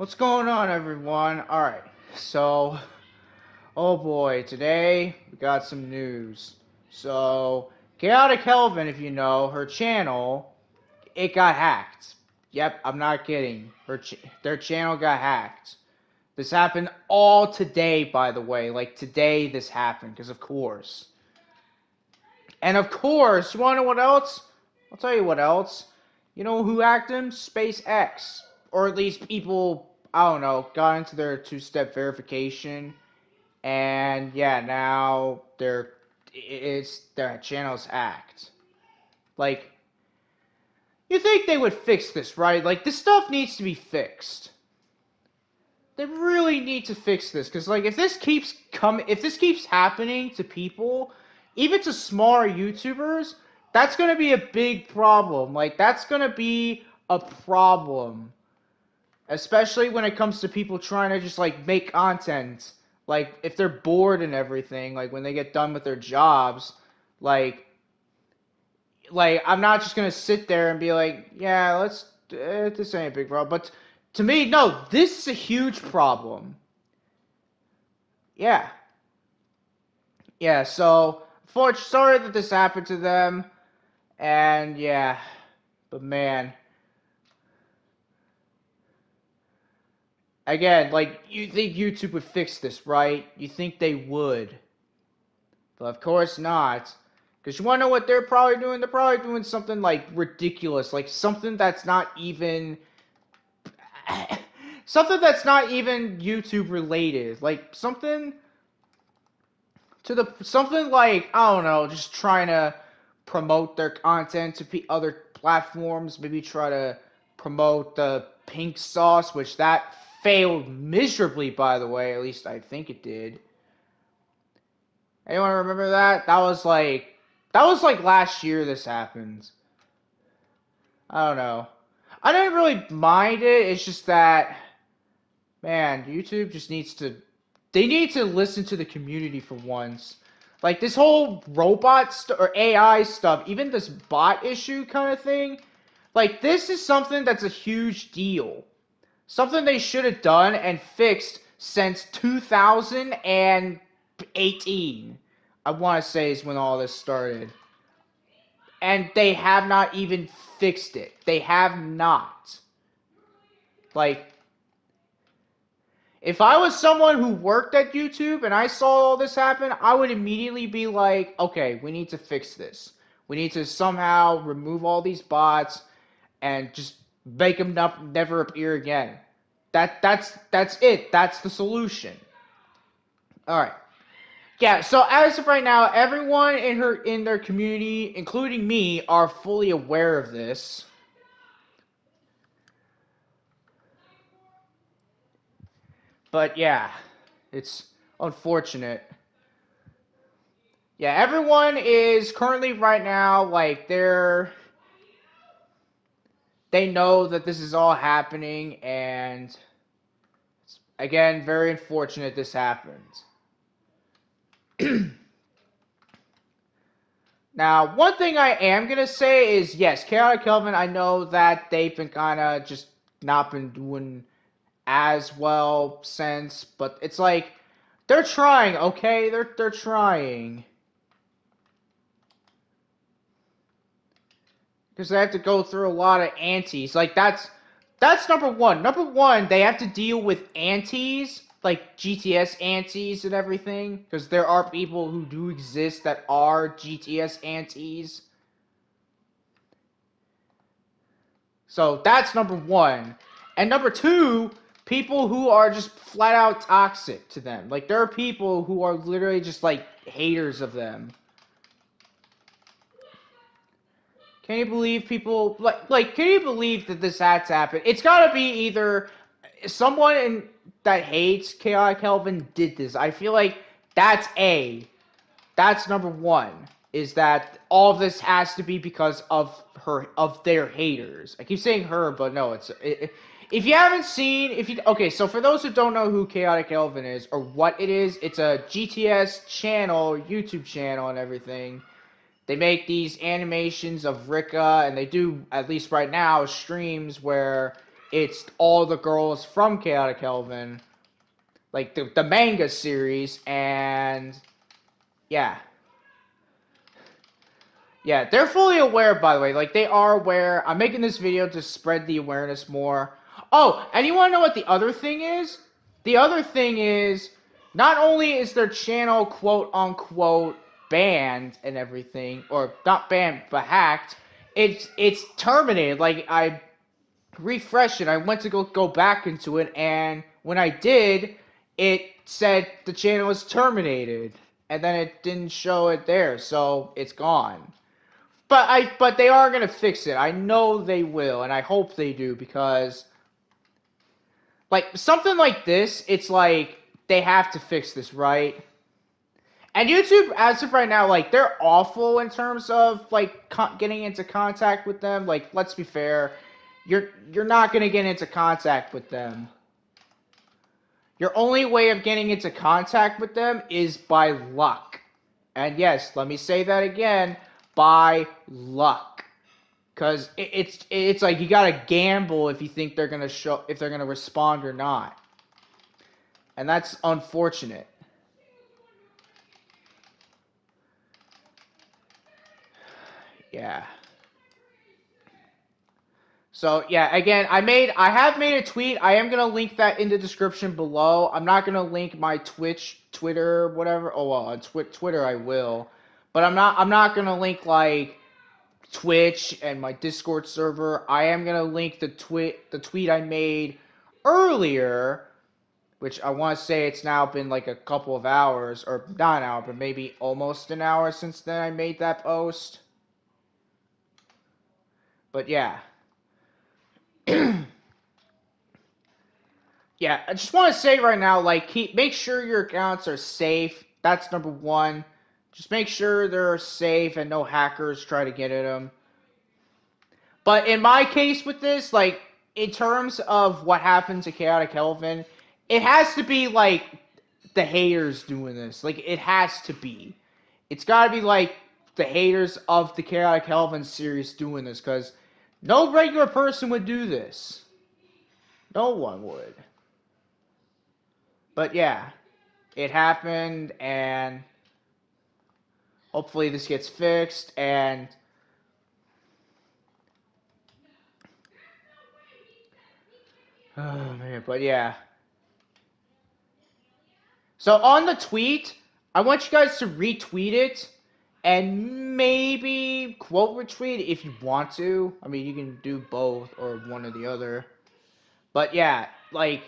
What's going on, everyone? Alright, so, oh boy, today we got some news. So, ChaoticHelleaven's, if you know, her channel, it got hacked. Yep, I'm not kidding. Their channel got hacked. This happened all today, by the way. Like, today this happened, because of course. And of course, you want to know what else? I'll tell you what else. You know who hacked him? SpaceX. Or at least people, I don't know, got into their two-step verification. And yeah, now their channel's hacked. Like, you think they would fix this, right? Like, this stuff needs to be fixed. They really need to fix this, because like if this keeps happening to people, even to smaller YouTubers, that's gonna be a big problem. Like that's gonna be a problem, especially when it comes to people trying to just like make content. Like if they're bored and everything, like when they get done with their jobs, like I'm not just gonna sit there and be like, yeah, this ain't a big problem, but. To me, no, this is a huge problem. Yeah. Yeah, so, sorry that this happened to them. And, yeah. But, man. Again, like, you think YouTube would fix this, right? You think they would. But, of course not. Because you want to know what they're probably doing? They're probably doing something, like, ridiculous. Like, something that's not even... something that's not even YouTube related. Like, something like, I don't know, just trying to promote their content to other platforms. Maybe try to promote the pink sauce, which that failed miserably, by the way. At least I think it did. Anyone remember that? That was like last year this happened. I don't know. I didn't really mind it. It's just that, man, YouTube just needs to. They need to listen to the community for once. Like this whole or AI stuff, even this bot issue kind of thing. Like this is something that's a huge deal. Something they should have done and fixed since 2018. I want to say is when all this started. And they have not even fixed it. They have not. Like, if I was someone who worked at YouTube and I saw all this happen, I would immediately be like, okay, we need to fix this. We need to somehow remove all these bots and just make them never appear again. That's it. That's the solution. All right. Yeah, so as of right now, everyone in their community, including me, are fully aware of this. But yeah, it's unfortunate. Yeah, everyone is currently right now, like, they know that this is all happening, and it's, again, very unfortunate this happened. Now, one thing I am going to say is, yes, ChaoticHelleaven's, I know that they've been kind of just not been doing as well since, but it's like, they're trying, okay? They're trying. Because they have to go through a lot of antis. Like, that's number one. Number one, they have to deal with antis, like GTS antis and everything. Because there are people who do exist that are GTS antis. So, that's number one. And number two, people who are just flat out toxic to them. Like, there are people who are literally just, like, haters of them. Can you believe people like? Can you believe that this had to happen? It's got to be either someone that hates ChaoticHelleaven's did this. I feel like that's number one. Is that all of this has to be because of their haters? I keep saying her, but no, if you haven't seen, okay, so for those who don't know who ChaoticHelleaven's is or what it is, it's a GTS channel, YouTube channel, and everything. They make these animations of Rika, and they do, at least right now, streams where it's all the girls from Chaotic Helven, like the manga series, and yeah. Yeah, they're fully aware, by the way. Like, they are aware. I'm making this video to spread the awareness more. Oh, and you want to know what the other thing is? The other thing is, not only is their channel quote-unquote banned and everything, or not banned, but hacked, it's terminated. Like, I refreshed it. I went to go back into it, and when I did, it said the channel was terminated. And then it didn't show it there, so it's gone. But they are gonna fix it. I know they will, and I hope they do, because like something like this, it's like they have to fix this, right? And YouTube, as of right now, like they're awful in terms of like getting into contact with them. Like, let's be fair, you're not gonna get into contact with them. Your only way of getting into contact with them is by luck. And yes, let me say that again, by luck. Because it's like you gotta gamble if you think they're gonna respond or not, and that's unfortunate. Yeah. So yeah, again, I have made a tweet. I am gonna link that in the description below. I'm not gonna link my Twitch, Twitter, whatever. Oh well, on Twitter I will, but I'm not gonna link like Twitch and my Discord server. I am gonna link the tweet I made earlier, which I want to say it's now been like a couple of hours, or not an hour, but maybe almost an hour since then I made that post. But yeah. Yeah, I just want to say right now, like, make sure your accounts are safe. That's number one. Just make sure they're safe and no hackers try to get at them. But in my case with this, like, in terms of what happened to Chaotic Helven, it has to be, like, the haters doing this. Like, it has to be. It's got to be, like, the haters of the Chaotic Helven series doing this, because no regular person would do this. No one would. But, yeah. It happened, and hopefully this gets fixed, and oh man, but yeah. So on the tweet, I want you guys to retweet it and maybe quote retweet if you want to. I mean, you can do both or one or the other. But yeah, like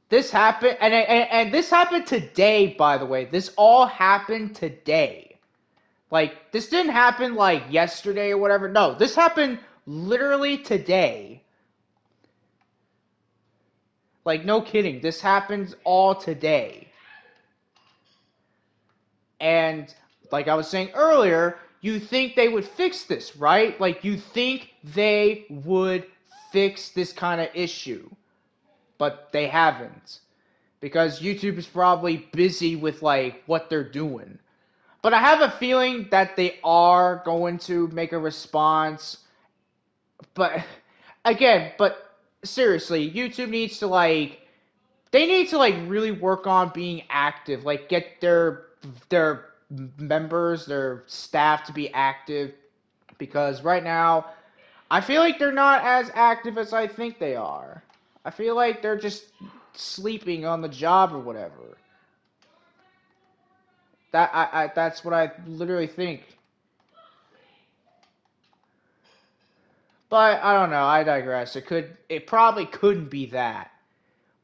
this happened, and this happened today, by the way. This all happened today. Like, this didn't happen like yesterday or whatever. No, this happened literally today. Like, no kidding. This happens all today. And like I was saying earlier, you think they would fix this, right? Like, you think they would fix this kind of issue. But they haven't. Because YouTube is probably busy with, like, what they're doing. But I have a feeling that they are going to make a response. But, again, but seriously, YouTube needs to, like, they need to, like, really work on being active. Like, get their members, their staff to be active. Because right now, I feel like they're not as active as I think they are. I feel like they're just sleeping on the job or whatever. That's what I literally think. But I don't know, I digress. It probably couldn't be that.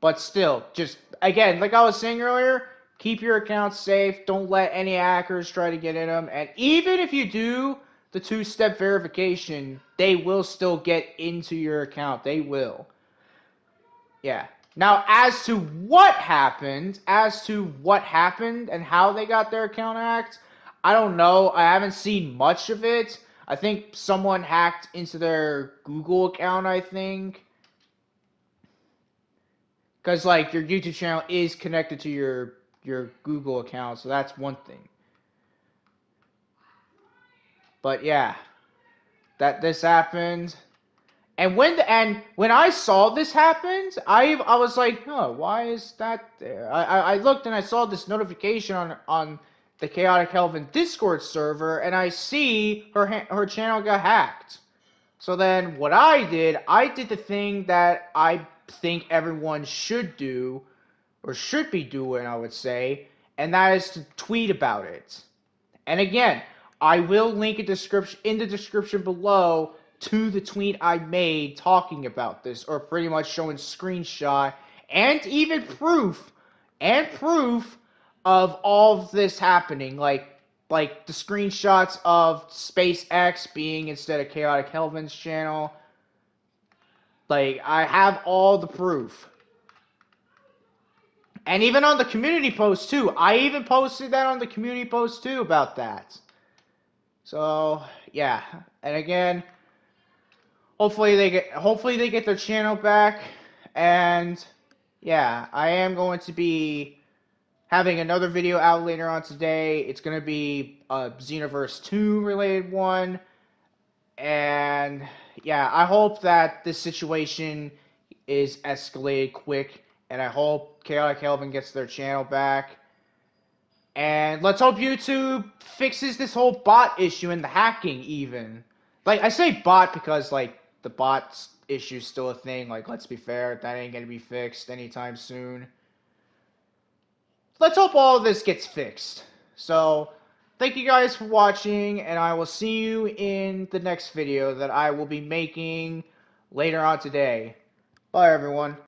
But still, just again, like I was saying earlier, keep your accounts safe. Don't let any hackers try to get in them. And even if you do the two-step verification, they will still get into your account. They will. Yeah. Now, as to what happened and how they got their account hacked, I don't know. I haven't seen much of it. I think someone hacked into their Google account, I think. Because, like, your YouTube channel is connected to your Google account, so that's one thing. But, yeah. This happened. And when I saw this happen, I was like, huh, why is that there? I looked and I saw this notification on the Chaotic Helven Discord server, and I see her channel got hacked. So then what I did the thing that I think everyone should do, or should be doing, I would say, and that is to tweet about it. And again, I will link in the description below to the tweet I made talking about this, or pretty much showing screenshot and even proof of all of this happening, like the screenshots of SpaceX being instead of Chaotic Helven's channel. Like, I have all the proof. And even on the community post too. I even posted that on the community post too about that. So, yeah. And again, hopefully they get their channel back. And yeah, I am going to be having another video out later on today. It's going to be a Xenoverse 2 related one. And yeah, I hope that this situation is escalated quick, and I hope Chaotic Helven gets their channel back. And let's hope YouTube fixes this whole bot issue and the hacking even. Like, I say bot because, like, the bots issue is still a thing. Like, let's be fair, that ain't gonna be fixed anytime soon. Let's hope all of this gets fixed. So, thank you guys for watching, and I will see you in the next video that I will be making later on today. Bye, everyone.